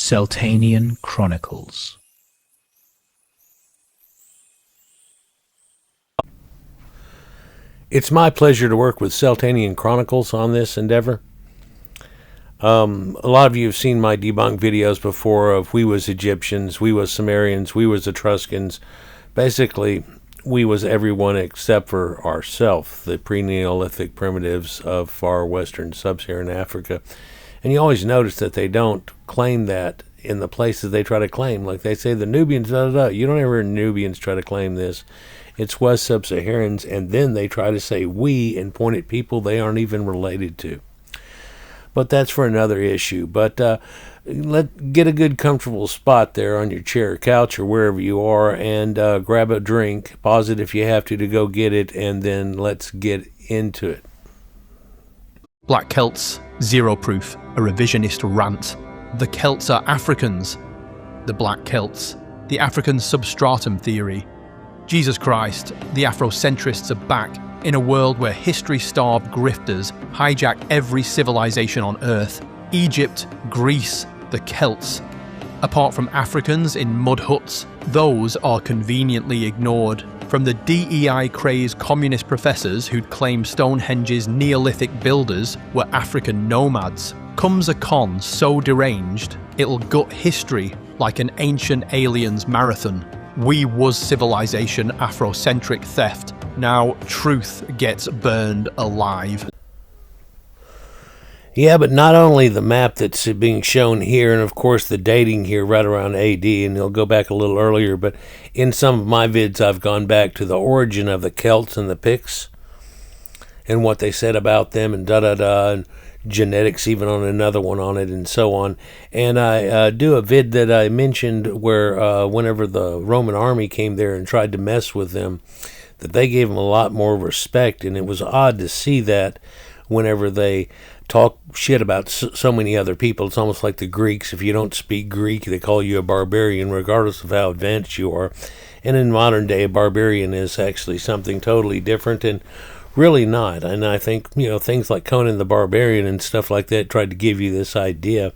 Celtainian Chronicles. It's my pleasure to work with Celtainian Chronicles on this endeavor. A lot of you have seen my debunk videos before of WeWas Egyptians, WeWas Sumerians, WeWas Etruscans. Basically, WeWas everyone except for ourselves, the pre-Neolithic primitives of far western sub-Saharan Africa. And you always notice that they don't claim that in the places they try to claim. Like they say the Nubians, You don't ever hear Nubians try to claim this. It's West Sub-Saharans, and then they try to say we and point at people they aren't even related to. But that's for another issue. But get a good comfortable spot there on your chair or couch or wherever you are, and grab a drink. Pause it if you have to go get it, and then let's get into it. Black Celts, Zero Proof, a revisionist rant. The Celts are Africans. The Black Celts, the African substratum theory. Jesus Christ, the Afrocentrists are back in a world where history-starved grifters hijack every civilization on Earth. Egypt, Greece, the Celts. Apart from Africans in mud huts, those are conveniently ignored. From the DEI-crazed communist professors who'd claim Stonehenge's Neolithic builders were African nomads, comes a con so deranged it'll gut history like an ancient aliens marathon. WeWas civilization Afrocentric theft. Now truth gets burned alive. Yeah, but not only the map that's being shown here, and of course the dating here right around AD, and you'll go back a little earlier, but in some of my vids I've gone back to the origin of the Celts and the Picts, and what they said about them, and and genetics even on another one on it, and so on. And I do a vid that I mentioned where whenever the Roman army came there and tried to mess with them, that they gave them a lot more respect, and it was odd to see that whenever they talk shit about so many other people. It's almost like the Greeks. If you don't speak Greek, they call you a barbarian regardless of how advanced you are. And in modern day, a barbarian is actually something totally different, and really not. And I think, things like Conan the Barbarian and stuff like that tried to give you this idea.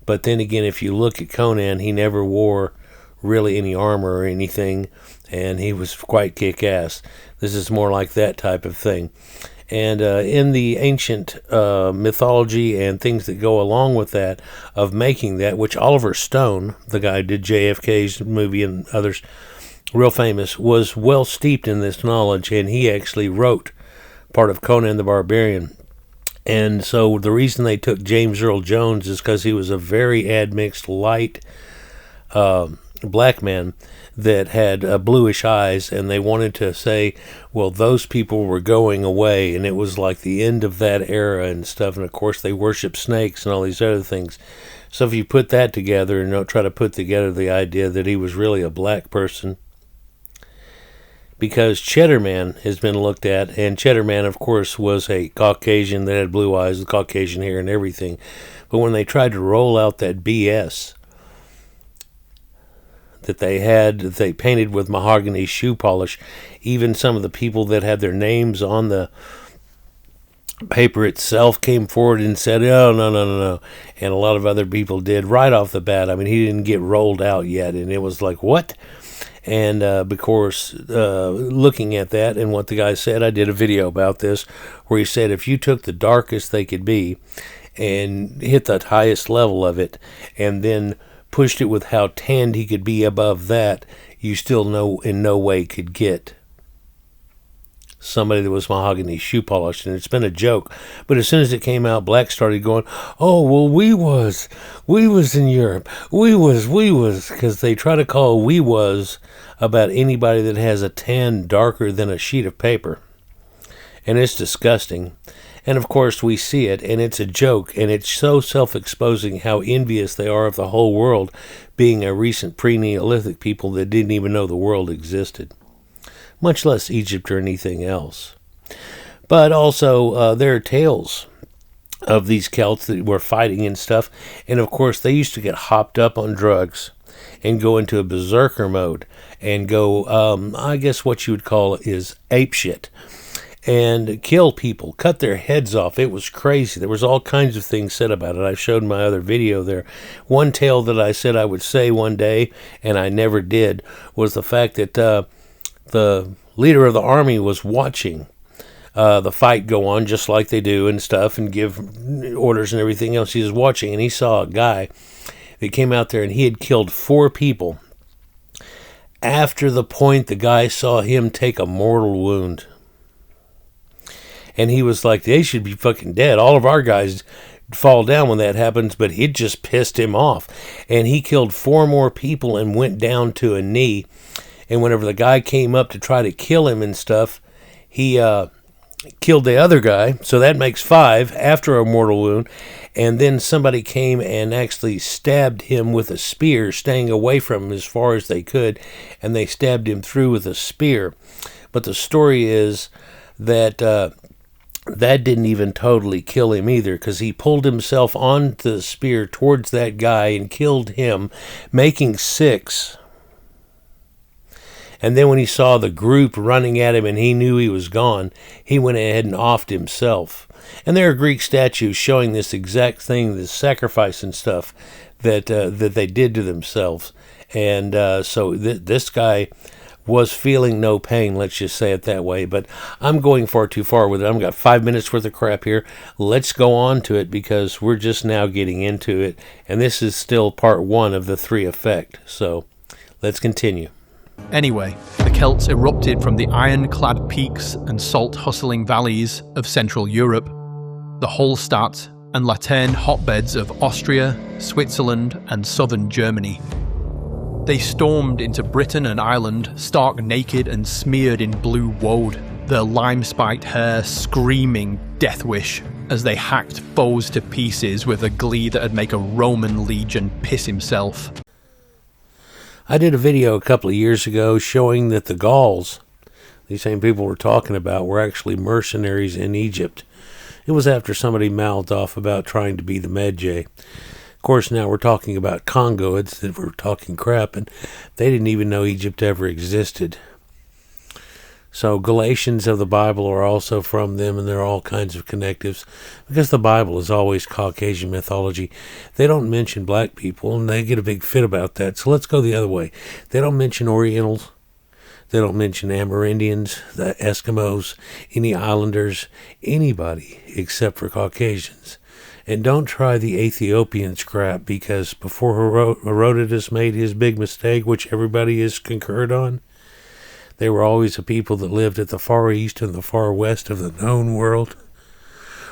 But then again, if you look at Conan, he never wore really any armor or anything, and he was quite kick-ass. This is more like that type of thing. And in the ancient mythology and things that go along with that, of making that, which Oliver Stone, the guy who did JFK's movie and others, real famous, was well steeped in this knowledge, and he actually wrote part of Conan the Barbarian. And so the reason they took James Earl Jones is because he was a very admixed light black man that had bluish eyes, and they wanted to say, well, those people were going away, and it was like the end of that era and stuff. And of course they worship snakes and all these other things. So if you put that together and try to put together the idea that he was really a black person, because Cheddar Man has been looked at, and Cheddar Man, of course, was a Caucasian that had blue eyes, with Caucasian hair and everything. But when they tried to roll out that BS that they painted with mahogany shoe polish, even some of the people that had their names on the paper itself came forward and said, oh, no. And a lot of other people did right off the bat. I mean, he didn't get rolled out yet, and it was like, what? And of course, looking at that and what the guy said, I did a video about this where he said if you took the darkest they could be and hit the highest level of it and then pushed it with how tanned he could be above that, you still in no way could get somebody that was mahogany shoe polished. And it's been a joke. But as soon as it came out, blacks started going, oh, well, WeWas in Europe. WeWas, because they try to call WeWas about anybody that has a tan darker than a sheet of paper. And it's disgusting. And of course we see it, and it's a joke, and it's so self-exposing how envious they are of the whole world being a recent pre-Neolithic people that didn't even know the world existed, much less Egypt or anything else. But also there are tales of these Celts that were fighting and stuff, and of course they used to get hopped up on drugs and go into a berserker mode and go, I guess what you would call is apeshit. and kill people, cut their heads off. It was crazy. There was all kinds of things said about it. I showed my other video there. One tale that I said I would say one day, and I never did, was the fact that the leader of the army was watching the fight go on, just like they do and stuff, and give orders and everything else. He was watching, and he saw a guy that came out there, and he had killed 4 people. After the point, the guy saw him take a mortal wound. And he was like, they should be fucking dead. All of our guys fall down when that happens, but it just pissed him off. And he killed 4 more people and went down to a knee. And whenever the guy came up to try to kill him and stuff, he killed the other guy. So that makes 5 after a mortal wound. And then somebody came and actually stabbed him with a spear, staying away from him as far as they could. And they stabbed him through with a spear. But the story is that that didn't even totally kill him either, because he pulled himself onto the spear towards that guy and killed him, making 6. And then when he saw the group running at him and he knew he was gone, he went ahead and offed himself. And there are Greek statues showing this exact thing, this sacrifice and stuff that they did to themselves. And so this guy was feeling no pain, let's just say it that way. But I'm going far too far with it. I've got 5 minutes worth of crap here. Let's go on to it, because we're just now getting into it. And this is still part 1 of the 3 effect. So let's continue. Anyway, the Celts erupted from the iron-clad peaks and salt-hustling valleys of Central Europe, the Hallstatt and Laterne hotbeds of Austria, Switzerland, and southern Germany. They stormed into Britain and Ireland, stark naked and smeared in blue woad, their lime-spiked hair screaming death wish as they hacked foes to pieces with a glee that'd make a Roman legion piss himself. I did a video a couple of years ago showing that the Gauls, these same people we're talking about, were actually mercenaries in Egypt. It was after somebody mouthed off about trying to be the Medjay. Of course, now we're talking about Congo. It's that we're talking crap, and they didn't even know Egypt ever existed. So Galatians of the Bible are also from them, and there are all kinds of connectives, because the Bible is always Caucasian mythology. They don't mention black people, and they get a big fit about that. So let's go the other way. They don't mention Orientals. They don't mention Amerindians, the Eskimos, any islanders, anybody except for Caucasians. And don't try the Ethiopians crap, because before Herodotus made his big mistake, which everybody has concurred on, they were always a people that lived at the far east and the far west of the known world,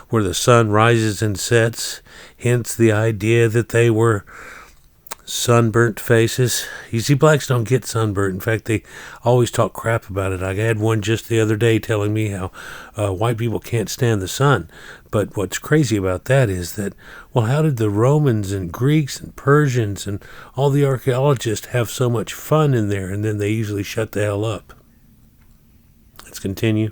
where the sun rises and sets, hence the idea that they were sunburnt faces. You see, blacks don't get sunburnt. In fact, they always talk crap about it. I had one just the other day telling me how white people can't stand the sun. But what's crazy about that is that, well, how did the Romans and Greeks and Persians and all the archaeologists have so much fun in there, and then they usually shut the hell up? Let's continue.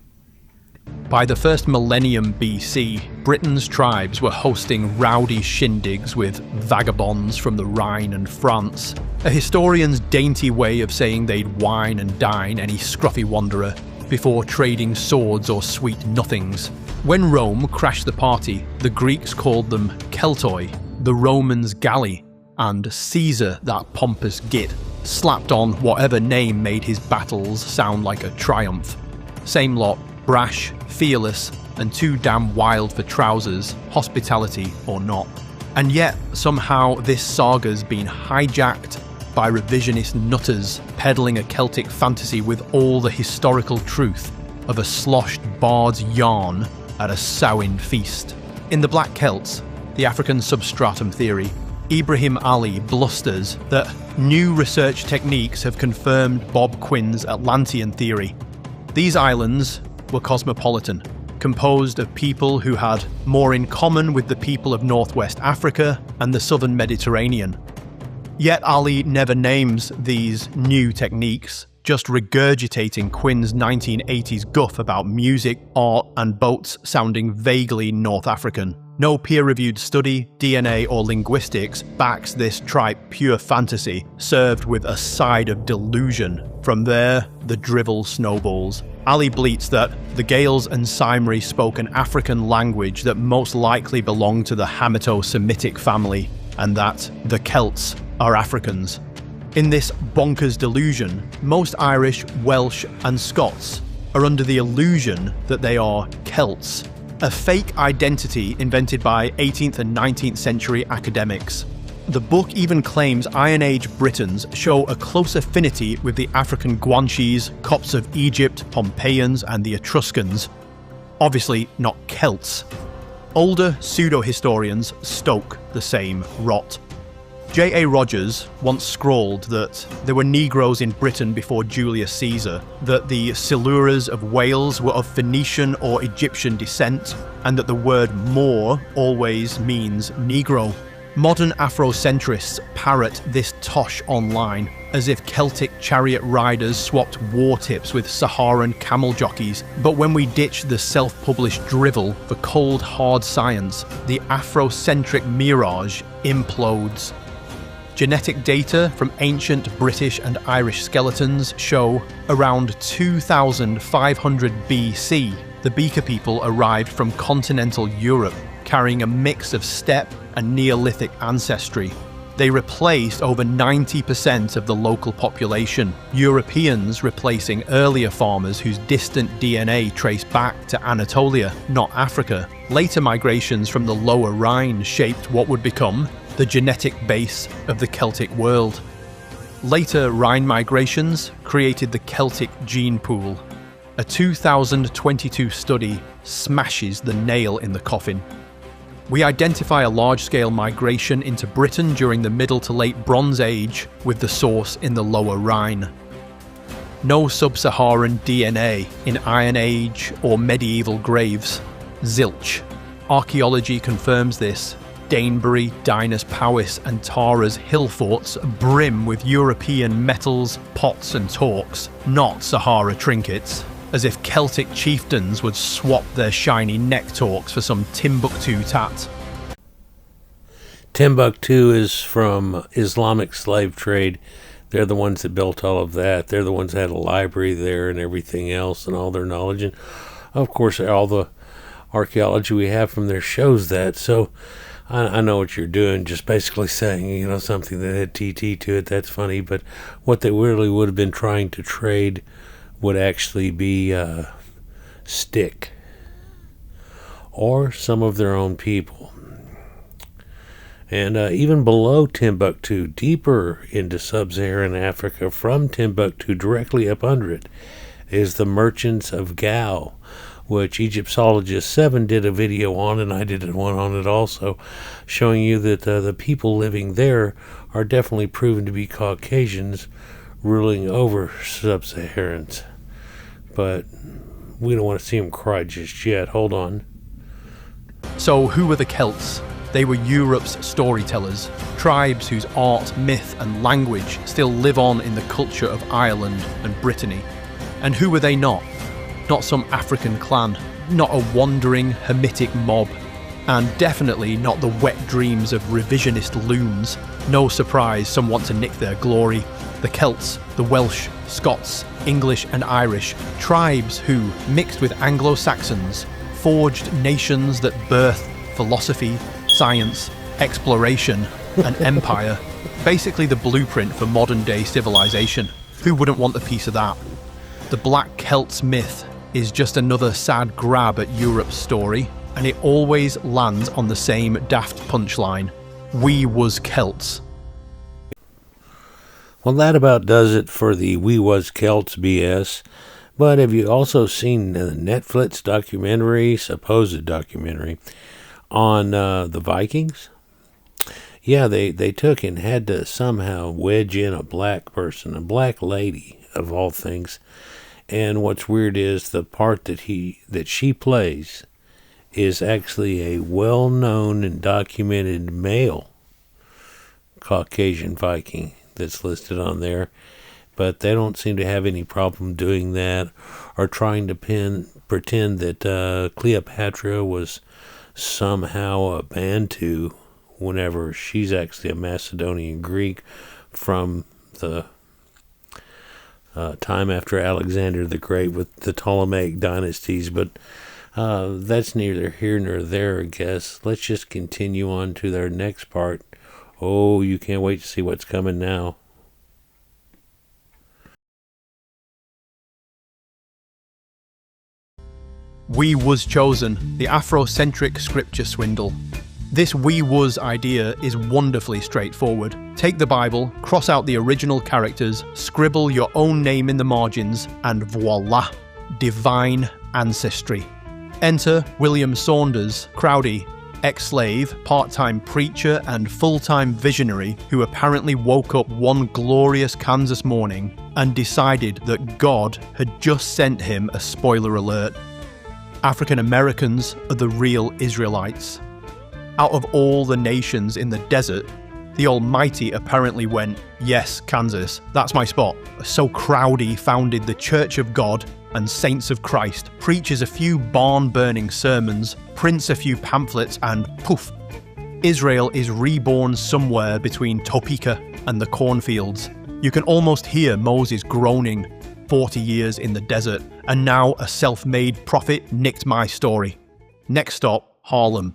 By the first millennium BC, Britain's tribes were hosting rowdy shindigs with vagabonds from the Rhine and France, a historian's dainty way of saying they'd wine and dine any scruffy wanderer before trading swords or sweet nothings. When Rome crashed the party, the Greeks called them Keltoi, the Romans Galli, and Caesar, that pompous git, slapped on whatever name made his battles sound like a triumph. Same lot, brash, fearless, and too damn wild for trousers, hospitality or not. And yet, somehow this saga's been hijacked by revisionist nutters peddling a Celtic fantasy with all the historical truth of a sloshed bard's yarn at a Samhain feast. In the Black Celts, the African substratum theory, Ibrahim Ali blusters that new research techniques have confirmed Bob Quinn's Atlantean theory. These islands were cosmopolitan, composed of people who had more in common with the people of Northwest Africa and the southern Mediterranean. Yet Ali never names these new techniques, just regurgitating Quinn's 1980s guff about music, art, and boats sounding vaguely North African. No peer-reviewed study, DNA or linguistics backs this tripe pure fantasy, served with a side of delusion. From there, the drivel snowballs. Ali bleats that the Gaels and Cymri spoke an African language that most likely belonged to the Hamito-Semitic family, and that the Celts are Africans. In this bonkers delusion, most Irish, Welsh and Scots are under the illusion that they are Celts, a fake identity invented by 18th and 19th century academics. The book even claims Iron Age Britons show a close affinity with the African Guanches, Copts of Egypt, Pompeians and the Etruscans. Obviously not Celts. Older pseudo-historians stoke the same rot. J.A. Rogers once scrawled that there were Negroes in Britain before Julius Caesar, that the Siluras of Wales were of Phoenician or Egyptian descent, and that the word Moor always means Negro. Modern Afrocentrists parrot this tosh online, as if Celtic chariot riders swapped war tips with Saharan camel jockeys. But when we ditch the self-published drivel for cold, hard science, the Afrocentric mirage implodes. Genetic data from ancient British and Irish skeletons show around 2500 BC, the Beaker people arrived from continental Europe, carrying a mix of steppe and Neolithic ancestry. They replaced over 90% of the local population, Europeans replacing earlier farmers whose distant DNA traced back to Anatolia, not Africa. Later migrations from the lower Rhine shaped what would become the genetic base of the Celtic world. Later Rhine migrations created the Celtic gene pool. A 2022 study smashes the nail in the coffin. We identify a large-scale migration into Britain during the Middle to Late Bronze Age with the source in the Lower Rhine. No sub-Saharan DNA in Iron Age or medieval graves. Zilch. Archaeology confirms this. Danebury, Dinas Powys and Tara's hill forts brim with European metals, pots and torques, not Sahara trinkets, as if Celtic chieftains would swap their shiny neck torques for some Timbuktu tat. Timbuktu is from Islamic slave trade. They're the ones that built all of that. They're the ones that had a library there and everything else and all their knowledge. And, of course, all the archaeology we have from there shows that. So I know what you're doing, just basically saying, something that had TT to it. That's funny. But what they really would have been trying to trade would actually be stick or some of their own people. And even below Timbuktu, deeper into sub-Saharan Africa, from Timbuktu directly up under it, is the Merchants of Gao, which Egyptologist 7 did a video on, and I did one on it also, showing you that the people living there are definitely proven to be Caucasians ruling over sub-Saharans. But we don't want to see them cry just yet. Hold on. So who were the Celts? They were Europe's storytellers, tribes whose art, myth and language still live on in the culture of Ireland and Brittany. And who were they not? Not some African clan, not a wandering Hamitic mob, and definitely not the wet dreams of revisionist loons. No surprise some want to nick their glory. The Celts, the Welsh, Scots, English and Irish, tribes who, mixed with Anglo-Saxons, forged nations that birthed philosophy, science, exploration and empire. Basically the blueprint for modern-day civilization. Who wouldn't want a piece of that? The Black Celts myth is just another sad grab at Europe's story, and it always lands on the same daft punchline. WeWas Celts. Well, that about does it for the WeWas Celts BS. But have you also seen the Netflix documentary, supposed documentary, on the Vikings? Yeah, they took and had to somehow wedge in a black person, a black lady of all things. And what's weird is the part that she plays is actually a well-known and documented male Caucasian Viking that's listed on there. But they don't seem to have any problem doing that or trying to pretend that Cleopatra was somehow a Bantu, whenever she's actually a Macedonian Greek from the time after Alexander the Great with the Ptolemaic dynasties. But that's neither here nor there, I guess. Let's just continue on to their next part. Oh, you can't wait to see what's coming now. We was chosen, the Afrocentric scripture swindle. This we was idea is wonderfully straightforward. Take the Bible, cross out the original characters, scribble your own name in the margins, and voila, divine ancestry. Enter William Saunders Crowdy, ex-slave, part-time preacher, and full-time visionary who apparently woke up one glorious Kansas morning and decided that God had just sent him a spoiler alert. African Americans are the real Israelites. Out of all the nations in the desert, the Almighty apparently went, yes, Kansas, that's my spot. So Crowdy founded the Church of God and Saints of Christ, preaches a few barn-burning sermons, prints a few pamphlets, and poof, Israel is reborn somewhere between Topeka and the cornfields. You can almost hear Moses groaning, 40 years in the desert, and now a self-made prophet nicked my story. Next stop, Harlem.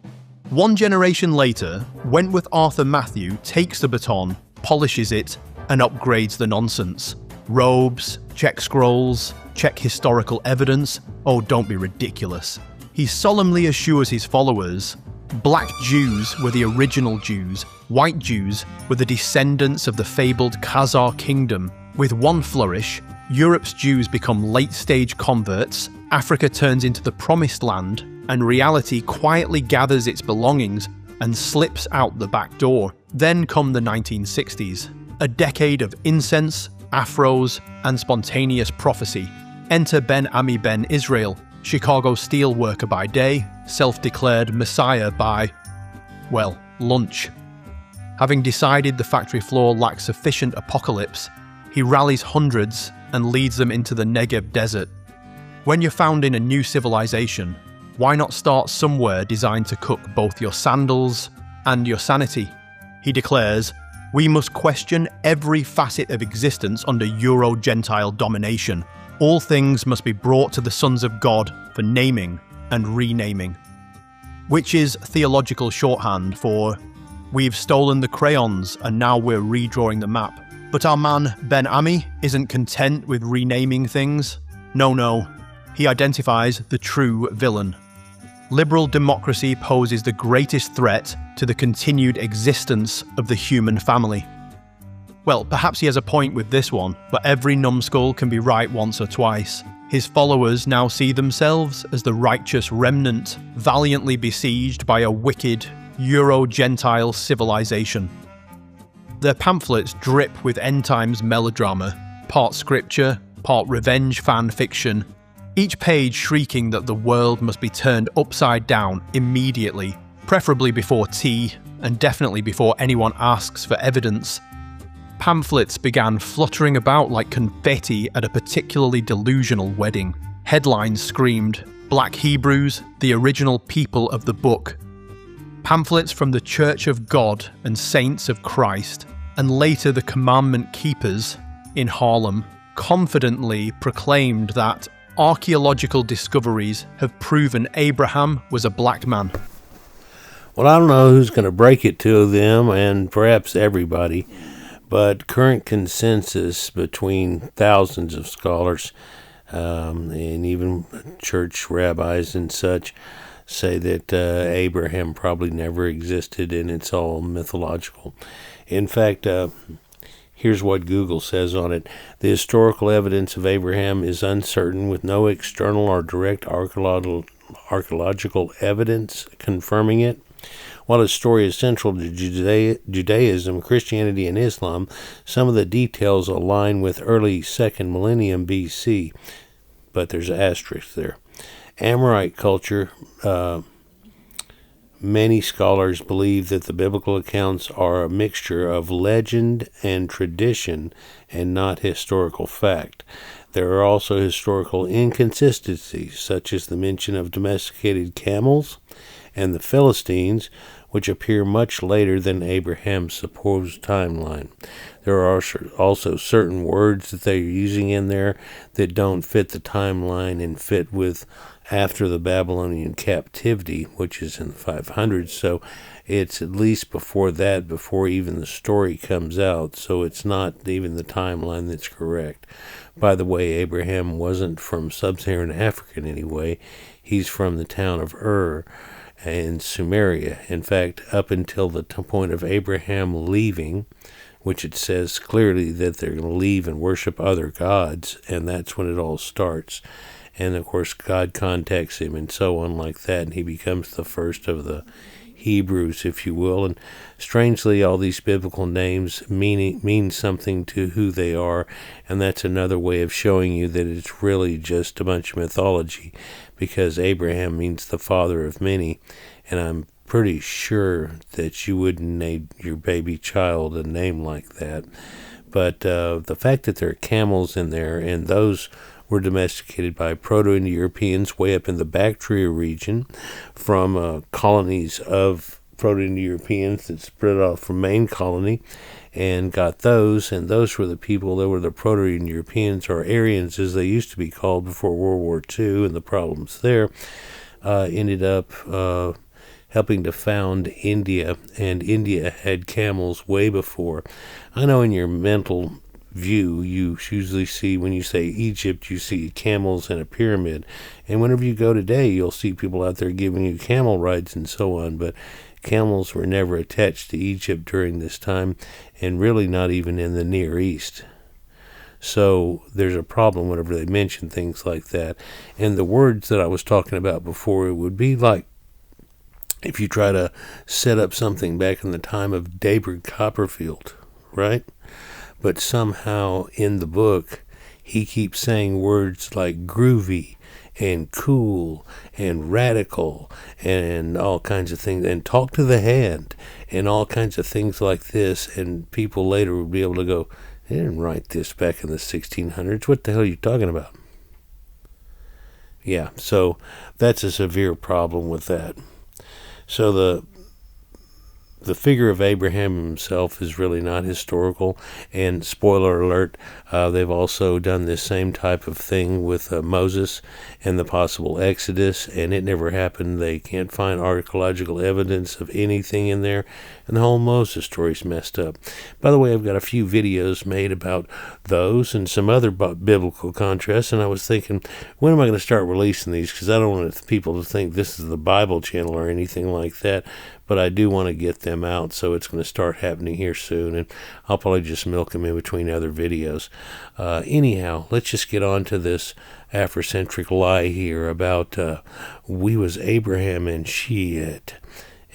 One generation later, Wentworth Arthur Matthew takes the baton, polishes it, and upgrades the nonsense. Robes, check scrolls, check historical evidence. Oh, don't be ridiculous. He solemnly assures his followers, black Jews were the original Jews, white Jews were the descendants of the fabled Khazar kingdom. With one flourish, Europe's Jews become late-stage converts, Africa turns into the promised land, and reality quietly gathers its belongings and slips out the back door. Then come the 1960s, a decade of incense, afros, and spontaneous prophecy. Enter Ben Ami Ben Israel, Chicago steelworker by day, self-declared messiah by, well, lunch. Having decided the factory floor lacks sufficient apocalypse, he rallies hundreds and leads them into the Negev desert. When you're founding a new civilization, why not start somewhere designed to cook both your sandals and your sanity? He declares, we must question every facet of existence under Euro-Gentile domination. All things must be brought to the sons of God for naming and renaming. Which is theological shorthand for, we've stolen the crayons and now we're redrawing the map. But our man Ben Ami isn't content with renaming things. No, he identifies the true villain. Liberal democracy poses the greatest threat to the continued existence of the human family. Well, perhaps he has a point with this one, but every numbskull can be right once or twice. His followers now see themselves as the righteous remnant, valiantly besieged by a wicked, Euro-Gentile civilization. Their pamphlets drip with end times melodrama, part scripture, part revenge fan fiction, each page shrieking that the world must be turned upside down immediately, preferably before tea, and definitely before anyone asks for evidence. Pamphlets began fluttering about like confetti at a particularly delusional wedding. Headlines screamed, Black Hebrews, the original people of the book. Pamphlets from the Church of God and Saints of Christ, and later the Commandment Keepers in Harlem, confidently proclaimed that archaeological discoveries have proven Abraham was a black man. Well, I don't know who's going to break it to them, and perhaps everybody, but current consensus between thousands of scholars and even church rabbis and such say that Abraham probably never existed and it's all mythological. In fact, here's what Google says on it. The historical evidence of Abraham is uncertain, with no external or direct archaeological evidence confirming it. While his story is central to Judaism, Christianity, and Islam, some of the details align with early 2nd millennium BC, but there's an asterisk there. Amorite culture, many scholars believe that the biblical accounts are a mixture of legend and tradition and not historical fact. There are also historical inconsistencies, such as the mention of domesticated camels and the Philistines, which appear much later than Abraham's supposed timeline. There are also certain words that they're using in there that don't fit the timeline and fit with after the Babylonian captivity, which is in the 500s. So it's at least before that, before even the story comes out. So it's not even the timeline that's correct. By the way, Abraham wasn't from sub-Saharan Africa anyway. He's from the town of Ur in Sumeria. In fact, up until the point of Abraham leaving, which it says clearly that they're going to leave and worship other gods, and that's when it all starts. And of course, God contacts him and so on like that, and he becomes the first of the Hebrews, if you will. And strangely, all these biblical names mean something to who they are, and that's another way of showing you that it's really just a bunch of mythology, because Abraham means the father of many, and I'm pretty sure that you wouldn't name your baby child a name like that. But the fact that there are camels in there, and those were domesticated by Proto-Indo-Europeans way up in the Bactria region from colonies of Proto-Indo-Europeans that spread off from main colony and got those, and those were the people that were the Proto-Indo-Europeans, or Aryans as they used to be called before World War II, and the problems there ended up helping to found India, and India had camels way before. I know in your mental view, you usually see, when you say Egypt, you see camels and a pyramid, and whenever you go today, you'll see people out there giving you camel rides and so on, but camels were never attached to Egypt during this time, and really not even in the Near East. So there's a problem whenever they mention things like that. And the words that I was talking about before, it would be like if you try to set up something back in the time of David Copperfield, right? But somehow in the book, he keeps saying words like groovy and cool and radical and all kinds of things, and talk to the hand and all kinds of things like this, and people later would be able to go, they didn't write this back in the 1600s. What the hell are you talking about? Yeah, so that's a severe problem with that. So the figure of Abraham himself is really not historical, and spoiler alert, they've also done this same type of thing with Moses and the possible Exodus, and it never happened. They can't find archaeological evidence of anything in there, and the whole Moses story's messed up. By the way, I've got a few videos made about those and some other biblical contrasts, and I was thinking, when am I going to start releasing these? Because I don't want people to think this is the Bible channel or anything like that, but I do want to get them out, so it's going to start happening here soon, and I'll probably just milk them in between other videos. Anyhow, let's just get on to this Afrocentric lie here about WeWas Abraham and sheeeit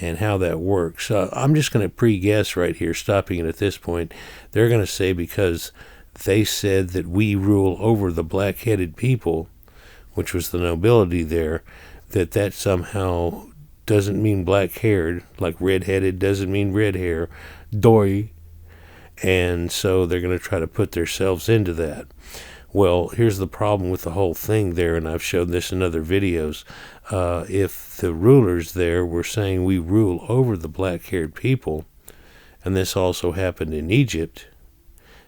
and how that works. I'm just going to pre-guess right here, stopping it at this point. They're going to say because they said that we rule over the black-headed people, which was the nobility there, that somehow doesn't mean black-haired, like red-headed doesn't mean red hair, doy, and so they're going to try to put themselves into that. Well, here's the problem with the whole thing there, and I've shown this in other videos. If the rulers there were saying we rule over the black-haired people, and this also happened in Egypt,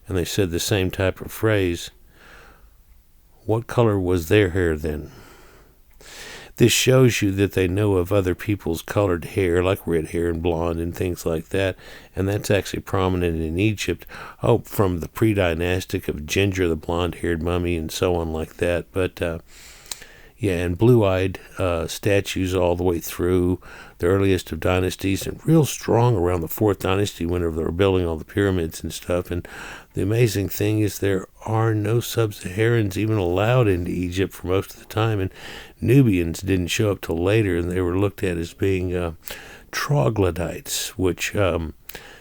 and they said the same type of phrase, what color was their hair then? This shows you that they know of other people's colored hair, like red hair and blonde and things like that, and that's actually prominent in Egypt. Oh, from the pre-dynastic of Ginger, the blonde-haired mummy, and so on like that. But, yeah, and blue-eyed statues all the way through the earliest of dynasties, and real strong around the 4th dynasty whenever they were building all the pyramids and stuff. And the amazing thing is there are no sub-Saharans even allowed into Egypt for most of the time, and Nubians didn't show up till later, and they were looked at as being troglodytes, which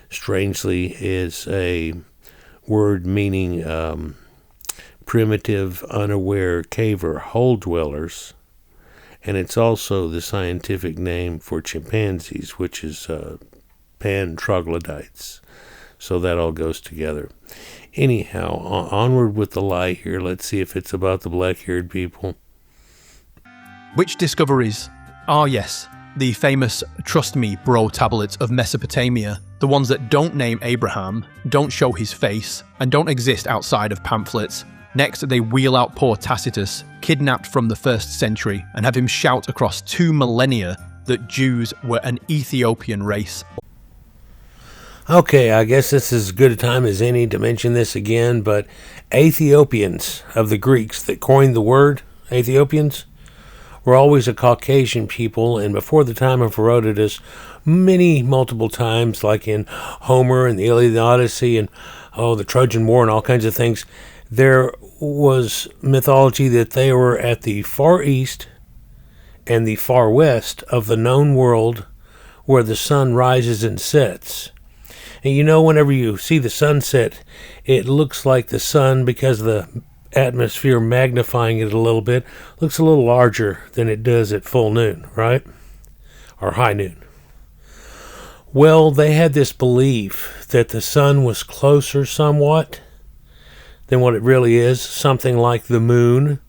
strangely is a word meaning primitive, unaware cave or hole dwellers, and it's also the scientific name for chimpanzees, which is pan-troglodytes. So that all goes together. Anyhow, onward with the lie here. Let's see if it's about the black-haired people. Which discoveries? Ah, yes, the famous Trust Me Bro tablets of Mesopotamia, the ones that don't name Abraham, don't show his face, and don't exist outside of pamphlets. Next, they wheel out poor Tacitus, kidnapped from the 1st century, and have him shout across 2 millennia that Jews were an Ethiopian race. Okay, I guess this is as good a time as any to mention this again, but Ethiopians, of the Greeks that coined the word, Ethiopians, were always a Caucasian people, and before the time of Herodotus, multiple times, like in Homer and the Iliad and the Odyssey and the Trojan War and all kinds of things, there was mythology that they were at the far east and the far west of the known world where the sun rises and sets. And you know, whenever you see the sunset, it looks like the sun, because of the atmosphere magnifying it a little bit, looks a little larger than it does at full noon, right? Or high noon. Well, they had this belief that the sun was closer somewhat than what it really is, something like the moon.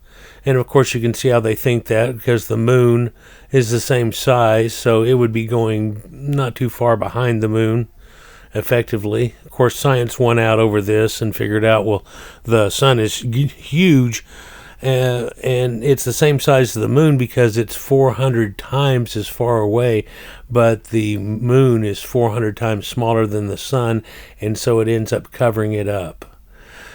And of course you can see how they think that, because the moon is the same size, so it would be going not too far behind the moon, effectively. Of course, science won out over this and figured out, well, the sun is huge, and it's the same size as the moon because it's 400 times as far away, but the moon is 400 times smaller than the sun, and so it ends up covering it up.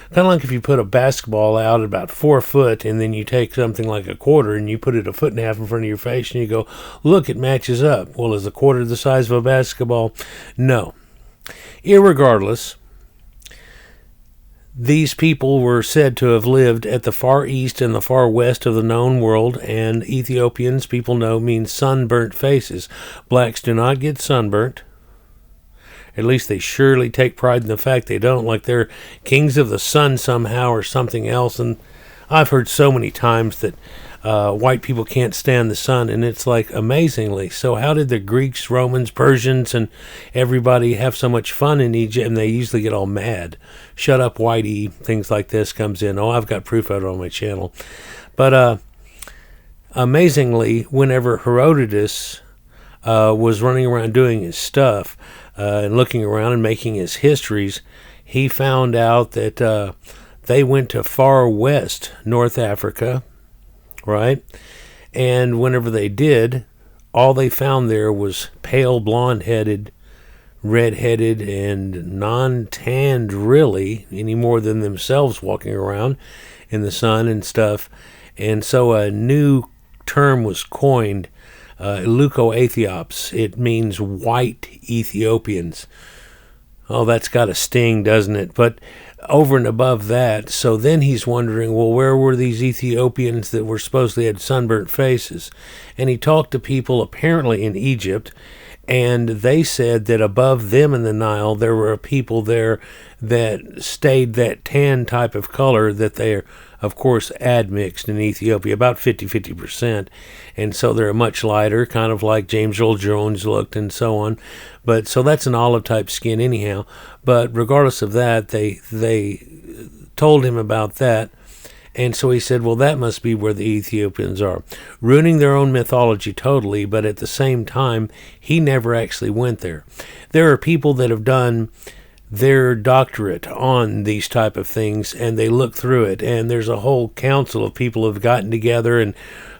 Kind of like if you put a basketball out at about 4 foot, and then you take something like a quarter and you put it 1.5 feet in front of your face and you go, look, it matches up. Well, is a quarter the size of a basketball? No. Irregardless, these people were said to have lived at the far east and the far west of the known world, and Ethiopians, people know, means sunburnt faces. Blacks do not get sunburnt. At least they surely take pride in the fact they don't, like they're kings of the sun somehow or something else. And I've heard so many times that white people can't stand the sun, and it's like, amazingly. So how did the Greeks, Romans, Persians, and everybody have so much fun in Egypt? And they usually get all mad. Shut up, whitey, things like this comes in. Oh, I've got proof of it on my channel. But amazingly, whenever Herodotus was running around doing his stuff, and looking around and making his histories, he found out that they went to far west North Africa, right? And whenever they did, all they found there was pale blonde-headed, red-headed, and non-tanned, really, any more than themselves walking around in the sun and stuff. And so a new term was coined, Leuco-Ethiops. It means white Ethiopians. Oh, that's got a sting, doesn't it? But over and above that, so then he's wondering, well, where were these Ethiopians that were supposedly had sunburnt faces? And he talked to people apparently in Egypt, and they said that above them in the Nile, there were people there that stayed that tan type of color that they're, of course, admixed in Ethiopia, about 50%. And so they're much lighter, kind of like James Earl Jones looked and so on. But so that's an olive type skin anyhow. But regardless of that, they told him about that. And so he said, well, that must be where the Ethiopians are. Ruining their own mythology totally, but at the same time, he never actually went there. There are people that have done their doctorate on these type of things, and they look through it, and there's a whole council of people who have gotten together, and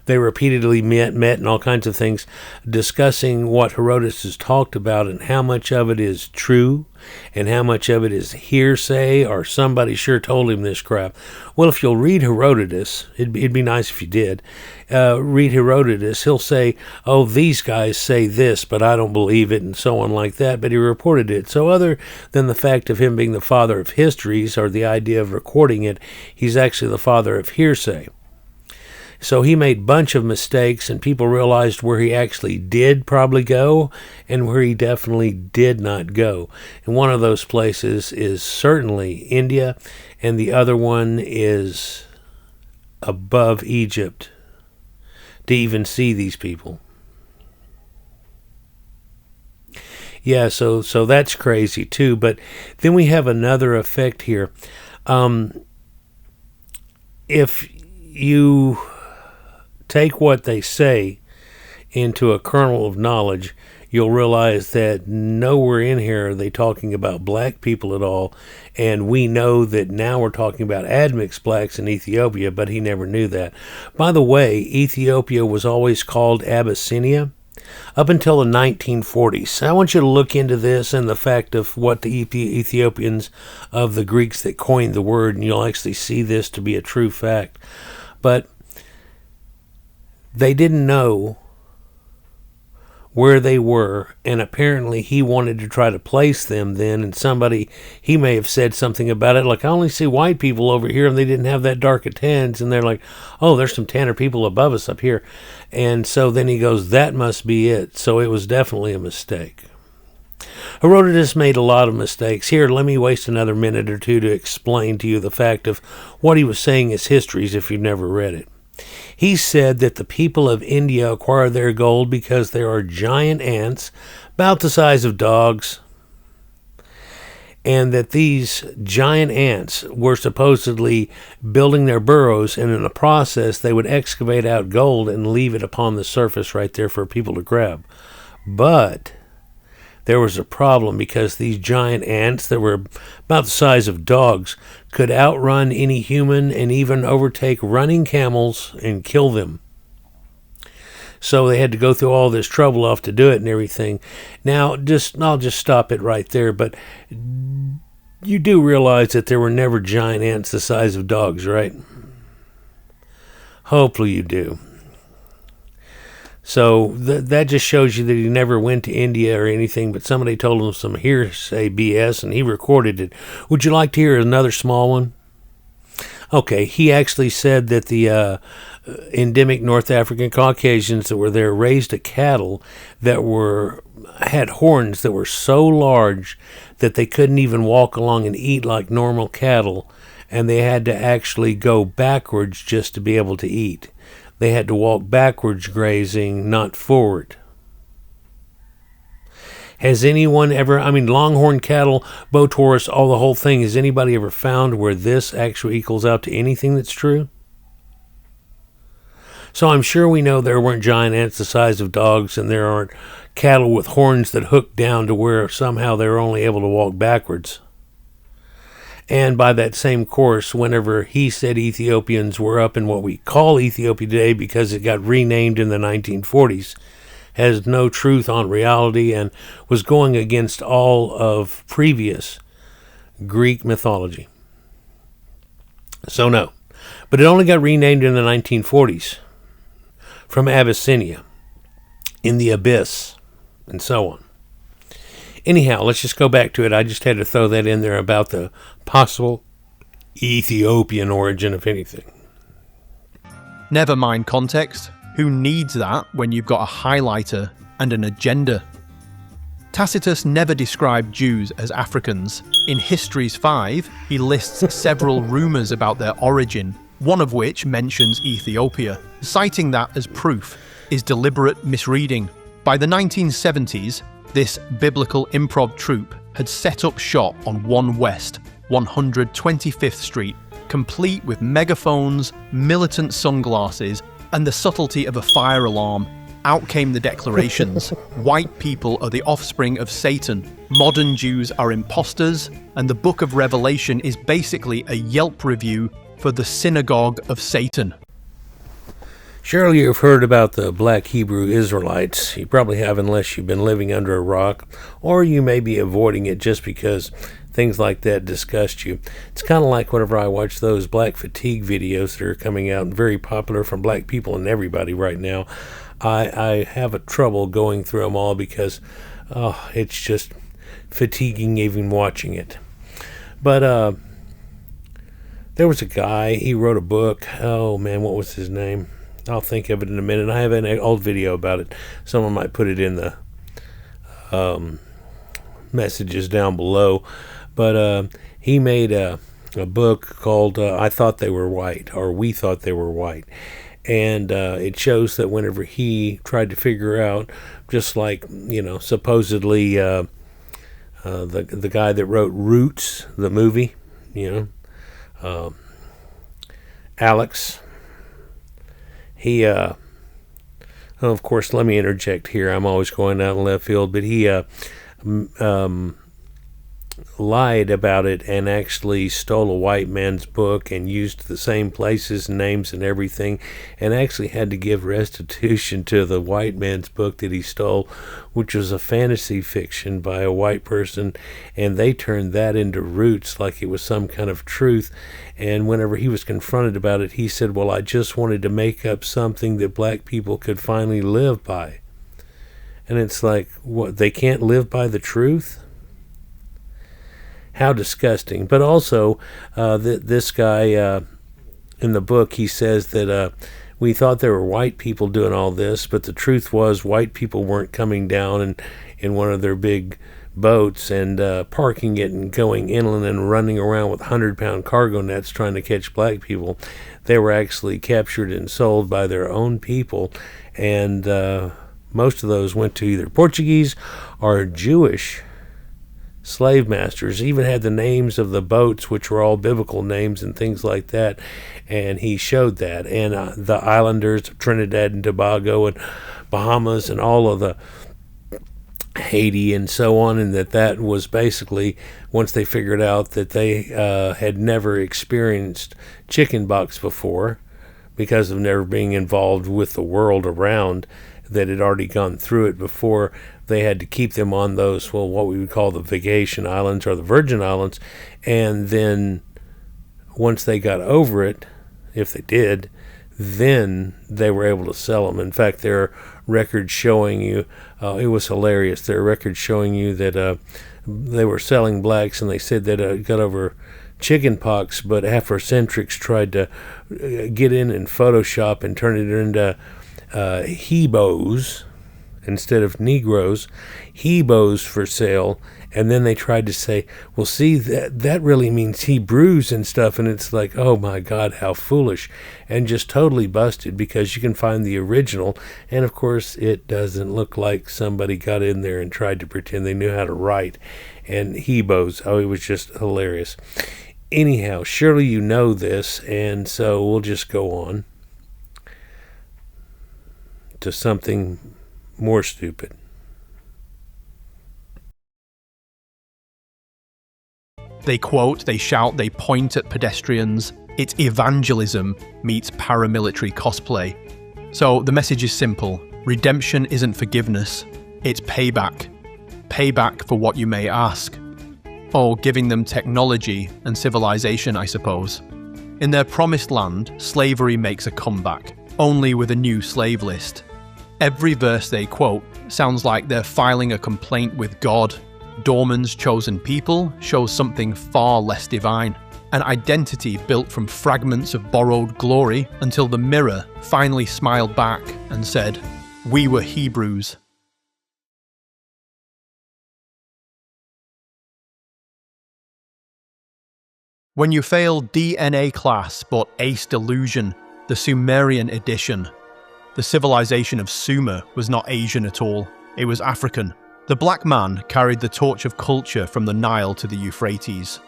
they repeatedly met and all kinds of things, discussing what Herodotus has talked about and how much of it is true and how much of it is hearsay or somebody sure told him this crap. Well, if you'll read Herodotus, it'd be nice if you did, read Herodotus, he'll say, oh, these guys say this, but I don't believe it, and so on like that, but he reported it. So other than the fact of him being the father of histories or the idea of recording it, he's actually the father of hearsay. So he made a bunch of mistakes, and people realized where he actually did probably go and where he definitely did not go. And one of those places is certainly India, and the other one is above Egypt to even see these people. Yeah, so that's crazy too. But then we have another effect here. If you take what they say into a kernel of knowledge, you'll realize that nowhere in here are they talking about black people at all. And we know that now we're talking about admixed blacks in Ethiopia, but he never knew that. By the way, Ethiopia was always called Abyssinia up until the 1940s. I want you to look into this and the fact of what the Ethiopians of the Greeks that coined the word, and you'll actually see this to be a true fact. But they didn't know where they were, and apparently he wanted to try to place them then, and he may have said something about it, like, I only see white people over here, and they didn't have that dark of tans, and they're like, oh, there's some tanner people above us up here. And so then he goes, that must be it. So it was definitely a mistake. Herodotus made a lot of mistakes. Here, let me waste another minute or two to explain to you the fact of what he was saying as histories if you've never read it. He said that the people of India acquire their gold because there are giant ants, about the size of dogs, and that these giant ants were supposedly building their burrows, and in the process they would excavate out gold and leave it upon the surface right there for people to grab. But there was a problem, because these giant ants that were about the size of dogs could outrun any human and even overtake running camels and kill them. So they had to go through all this trouble off to do it and everything. Now, I'll just stop it right there, but you do realize that there were never giant ants the size of dogs, right? Hopefully you do. So that just shows you that he never went to India or anything, but somebody told him some hearsay BS, and he recorded it. Would you like to hear another small one? Okay, he actually said that the endemic North African Caucasians that were there raised a cattle that had horns that were so large that they couldn't even walk along and eat like normal cattle, and they had to actually go backwards just to be able to eat. They had to walk backwards grazing, not forward. Has anyone ever, longhorn cattle, Bow Taurus, the whole thing, has anybody ever found where this actually equals out to anything that's true? So I'm sure we know there weren't giant ants the size of dogs, and there aren't cattle with horns that hook down to where somehow they're only able to walk backwards. And by that same course, whenever he said Ethiopians were up in what we call Ethiopia today because it got renamed in the 1940s, has no truth on reality and was going against all of previous Greek mythology. So no. But it only got renamed in the 1940s from Abyssinia, in the abyss, and so on. Anyhow, let's just go back to it. I just had to throw that in there about the possible Ethiopian origin, if anything. Never mind context. Who needs that when you've got a highlighter and an agenda? Tacitus never described Jews as Africans. In Histories 5, he lists several rumours about their origin, one of which mentions Ethiopia. Citing that as proof is deliberate misreading. By the 1970s, this biblical improv troupe had set up shop on 1 West, 125th Street, complete with megaphones, militant sunglasses, and the subtlety of a fire alarm. Out came the declarations. White people are the offspring of Satan. Modern Jews are imposters, and the Book of Revelation is basically a Yelp review for the synagogue of Satan. Surely you've heard about the black Hebrew Israelites. You probably have, unless you've been living under a rock, or you may be avoiding it just because things like that disgust you. It's kind of like whenever I watch those black fatigue videos that are coming out and very popular from black people and everybody right now. I have a trouble going through them all because it's just fatiguing even watching it. But there was a guy, he wrote a book. Oh man, what was his name? I'll think of it in a minute. I have an old video about it. Someone might put it in the messages down below. But he made a book called I Thought They Were White, or We Thought They Were White. And it shows that whenever he tried to figure out, just like, supposedly the guy that wrote Roots, the movie, Alex, he, Well, of course, let me interject here. I'm always going out in left field, but he lied about it and actually stole a white man's book and used the same places, names, and everything, and actually had to give restitution to the white man's book that he stole, which was a fantasy fiction by a white person, and they turned that into roots like it was some kind of truth. And whenever he was confronted about it, he said, well, I just wanted to make up something that black people could finally live by. And it's like, what, they can't live by the truth? How disgusting. But also, this guy in the book, he says that we thought there were white people doing all this, but the truth was white people weren't coming down in one of their big boats and parking it and going inland and running around with 100-pound cargo nets trying to catch black people. They were actually captured and sold by their own people, and most of those went to either Portuguese or Jewish slave masters. Even had the names of the boats, which were all biblical names and things like that, and he showed that. And the islanders of Trinidad and Tobago and Bahamas and all of the Haiti and so on, and that was basically, once they figured out that they had never experienced chicken pox before because of never being involved with the world around, that had already gone through it before, they had to keep them on those, well, what we would call the vacation islands or the Virgin Islands. And then once they got over it, if they did, then they were able to sell them. In fact, there are records showing you, it was hilarious, there are records showing you that they were selling blacks, and they said that it got over chicken pox, but Afrocentrics tried to get in and Photoshop and turn it into Hebos instead of Negroes, Hebos for sale. And then they tried to say, well, see, that really means Hebrews and stuff. And it's like, oh my God, how foolish. And just totally busted, because you can find the original. And of course, it doesn't look like somebody got in there and tried to pretend they knew how to write. And Hebos, oh, it was just hilarious. Anyhow, surely you know this, and so we'll just go on to something more stupid. They quote, they shout, they point at pedestrians. It's evangelism meets paramilitary cosplay. So the message is simple. Redemption isn't forgiveness, it's payback. Payback for what you may ask. Or giving them technology and civilization, I suppose. In their promised land, slavery makes a comeback, only with a new slave list. Every verse they quote sounds like they're filing a complaint with God. Dorman's chosen people shows something far less divine, an identity built from fragments of borrowed glory, until the mirror finally smiled back and said, "We were Hebrews." When you failed DNA class but aced illusion, the Sumerian edition. The civilization of Sumer was not Asian at all, it was African. The black man carried the torch of culture from the Nile to the Euphrates.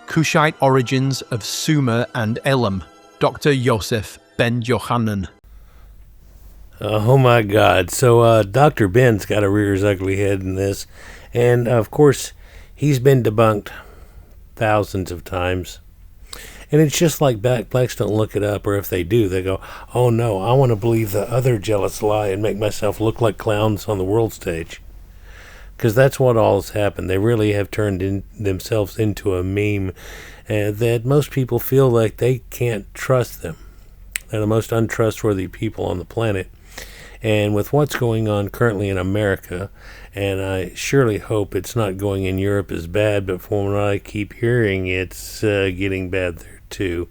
Kushite origins of Sumer and Elam, Dr. Yosef Ben Yochanan. Oh my God. So Dr. Ben's got to rear his ugly head in this. And of course, he's been debunked thousands of times. And it's just like blacks don't look it up, or if they do, they go, oh no, I want to believe the other jealous lie and make myself look like clowns on the world stage. Because that's what all has happened. They really have turned themselves into a meme, that most people feel like they can't trust them. They're the most untrustworthy people on the planet. And with what's going on currently in America, and I surely hope it's not going in Europe as bad, but from what I keep hearing, it's getting bad there too,